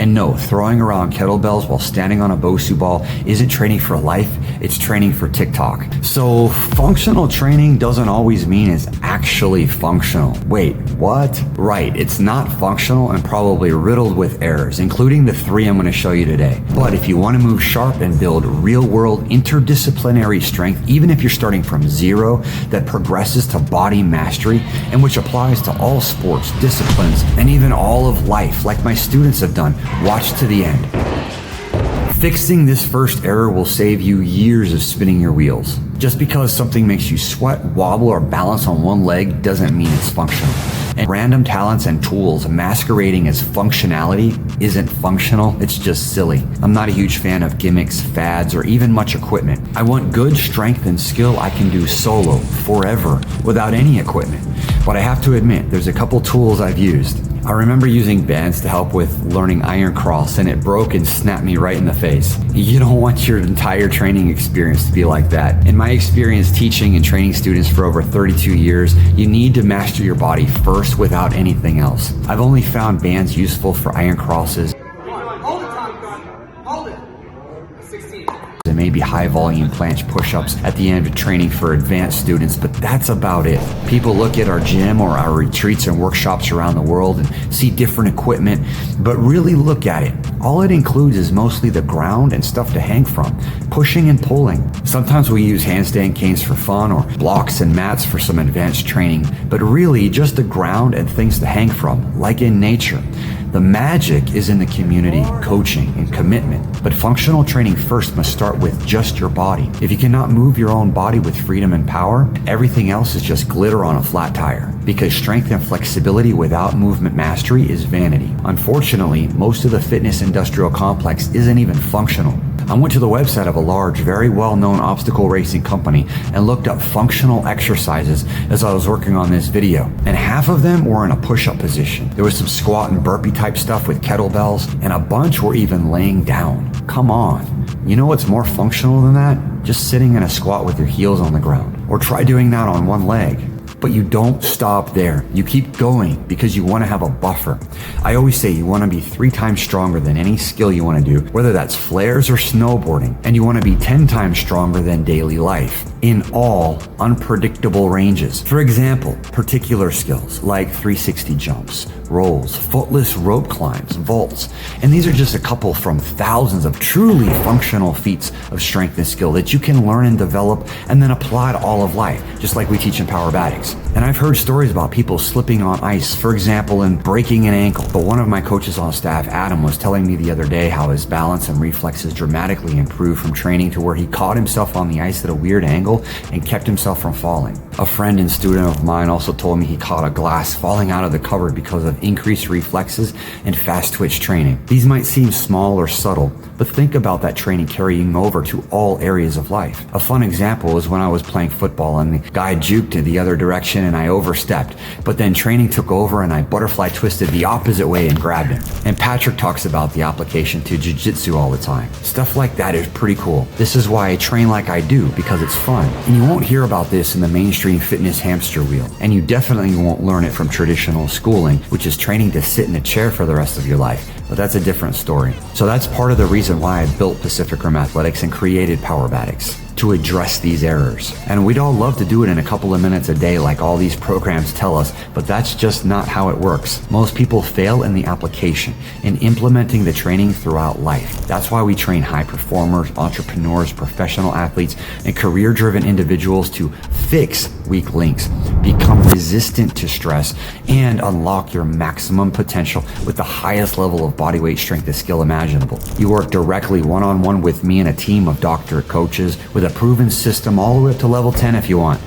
And no, throwing around kettlebells while standing on a Bosu ball isn't training for life, it's training for TikTok. So functional training doesn't always mean it's actually functional. Wait, what? Right, it's not functional and probably riddled with errors, including the 3 I'm going to show you today. But if you want to move sharp and build real-world interdisciplinary strength, even if you're starting from zero, that progresses to body mastery and which applies to all sports, disciplines, and even all of life, like my students have done, watch to the end. Fixing this first error will save you years of spinning your wheels. Just because something makes you sweat, wobble, or balance on one leg doesn't mean it's functional. And random talents and tools masquerading as functionality isn't functional, it's just silly. I'm not a huge fan of gimmicks, fads, or even much equipment. I want good strength and skill I can do solo, forever, without any equipment. But I have to admit, there's a couple tools I've used. I remember using bands to help with learning iron cross, and it broke and snapped me right in the face. You don't want your entire training experience to be like that. In my experience teaching and training students for over 32 years, you need to master your body first without anything else. I've only found bands useful for iron crosses and maybe high volume planche push-ups at the end of training for advanced students, but that's about it. People look at our gym or our retreats and workshops around the world and see different equipment, but really look at it. All it includes is mostly the ground and stuff to hang from, pushing and pulling. Sometimes we use handstand canes for fun or blocks and mats for some advanced training, but really just the ground and things to hang from, like in nature. The magic is in the community, coaching, and commitment. But functional training first must start with just your body. If you cannot move your own body with freedom and power, everything else is just glitter on a flat tire. Because strength and flexibility without movement mastery is vanity. Unfortunately, most of the fitness industrial complex isn't even functional. I went to the website of a large, very well-known obstacle racing company and looked up functional exercises as I was working on this video. And half of them were in a push-up position. There was some squat and burpee type stuff with kettlebells, and a bunch were even laying down. Come on. You know what's more functional than that? Just sitting in a squat with your heels on the ground. Or try doing that on one leg. But you don't stop there. You keep going because you want to have a buffer. I always say you want to be 3 times stronger than any skill you want to do, whether that's flares or snowboarding, and you want to be 10 times stronger than daily life in all unpredictable ranges. For example, particular skills like 360 jumps, rolls, footless rope climbs, vaults, and these are just a couple from thousands of truly functional feats of strength and skill that you can learn and develop and then apply to all of life, just like we teach in Powerbatics. And I've heard stories about people slipping on ice, for example, and breaking an ankle. But one of my coaches on staff, Adam, was telling me the other day how his balance and reflexes dramatically improved from training to where he caught himself on the ice at a weird angle and kept himself from falling. A friend and student of mine also told me he caught a glass falling out of the cupboard because of increased reflexes and fast twitch training. These might seem small or subtle, but think about that training carrying over to all areas of life. A fun example is when I was playing football and the guy juked in the other direction and I overstepped, but then training took over and I butterfly twisted the opposite way and grabbed him. And Patrick talks about the application to jiu-jitsu all the time. Stuff like that is pretty cool. This is why I train like I do, because it's fun. And you won't hear about this in the mainstream fitness hamster wheel. And you definitely won't learn it from traditional schooling, which is training to sit in a chair for the rest of your life. But that's a different story. So that's part of the reason why I built Pacific Rim Athletics and created Powerbatics, to address these errors. And we'd all love to do it in a couple of minutes a day like all these programs tell us, but that's just not how it works. Most people fail in the application, in implementing the training throughout life. That's why we train high performers, entrepreneurs, professional athletes, and career-driven individuals to fix weak links, become resistant to stress, and unlock your maximum potential with the highest level of bodyweight strength and skill imaginable. You work directly one-on-one with me and a team of Doctorate coaches with a proven system all the way up to level 10 if you want.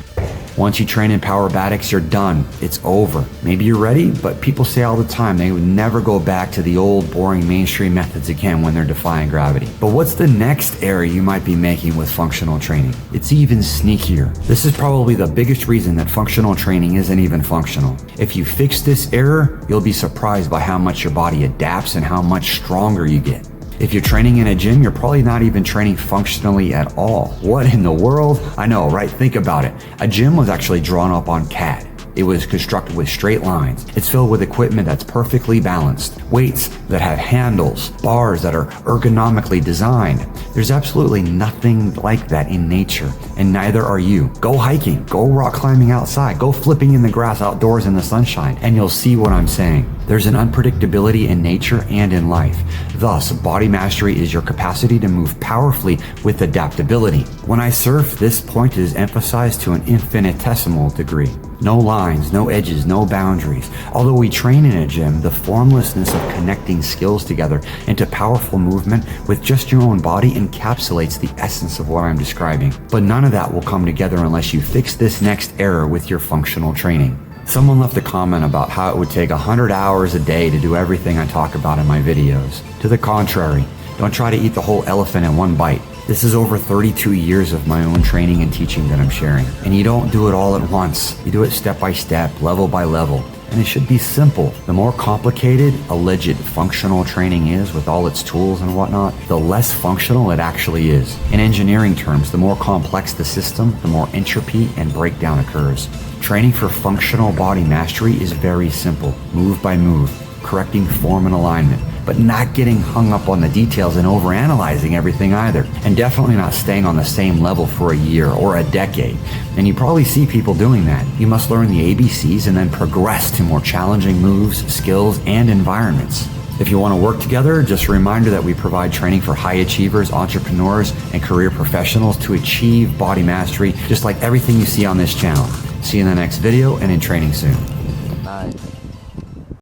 Once you train in Powerbatics, you're done. It's over. Maybe you're ready, but people say all the time they would never go back to the old, boring mainstream methods again when they're defying gravity. But what's the next error you might be making with functional training? It's even sneakier. This is probably the biggest reason that functional training isn't even functional. If you fix this error, you'll be surprised by how much your body adapts and how much stronger you get. If you're training in a gym, you're probably not even training functionally at all. What in the world? I know, right? Think about it. A gym was actually drawn up on CAD. It was constructed with straight lines. It's filled with equipment that's perfectly balanced, weights that have handles, bars that are ergonomically designed. There's absolutely nothing like that in nature, and neither are you. Go hiking, go rock climbing outside, go flipping in the grass outdoors in the sunshine, and you'll see what I'm saying. There's an unpredictability in nature and in life. Thus, body mastery is your capacity to move powerfully with adaptability. When I surf, this point is emphasized to an infinitesimal degree. No lines, no edges, no boundaries. Although we train in a gym, the formlessness of connecting skills together into powerful movement with just your own body encapsulates the essence of what I'm describing. But none of that will come together unless you fix this next error with your functional training. Someone left a comment about how it would take 100 hours a day to do everything I talk about in my videos. To the contrary, don't try to eat the whole elephant in one bite. This is over 32 years of my own training and teaching that I'm sharing. And you don't do it all at once. You do it step by step, level by level. And it should be simple. The more complicated alleged functional training is with all its tools and whatnot, the less functional it actually is. In engineering terms, the more complex the system, the more entropy and breakdown occurs. Training for functional body mastery is very simple, move by move, correcting form and alignment, but not getting hung up on the details and overanalyzing everything either, and definitely not staying on the same level for a year or a decade. And you probably see people doing that. You must learn the ABCs and then progress to more challenging moves, skills, and environments. If you want to work together, just a reminder that we provide training for high achievers, entrepreneurs, and career professionals to achieve body mastery, just like everything you see on this channel. See you in the next video and in training soon.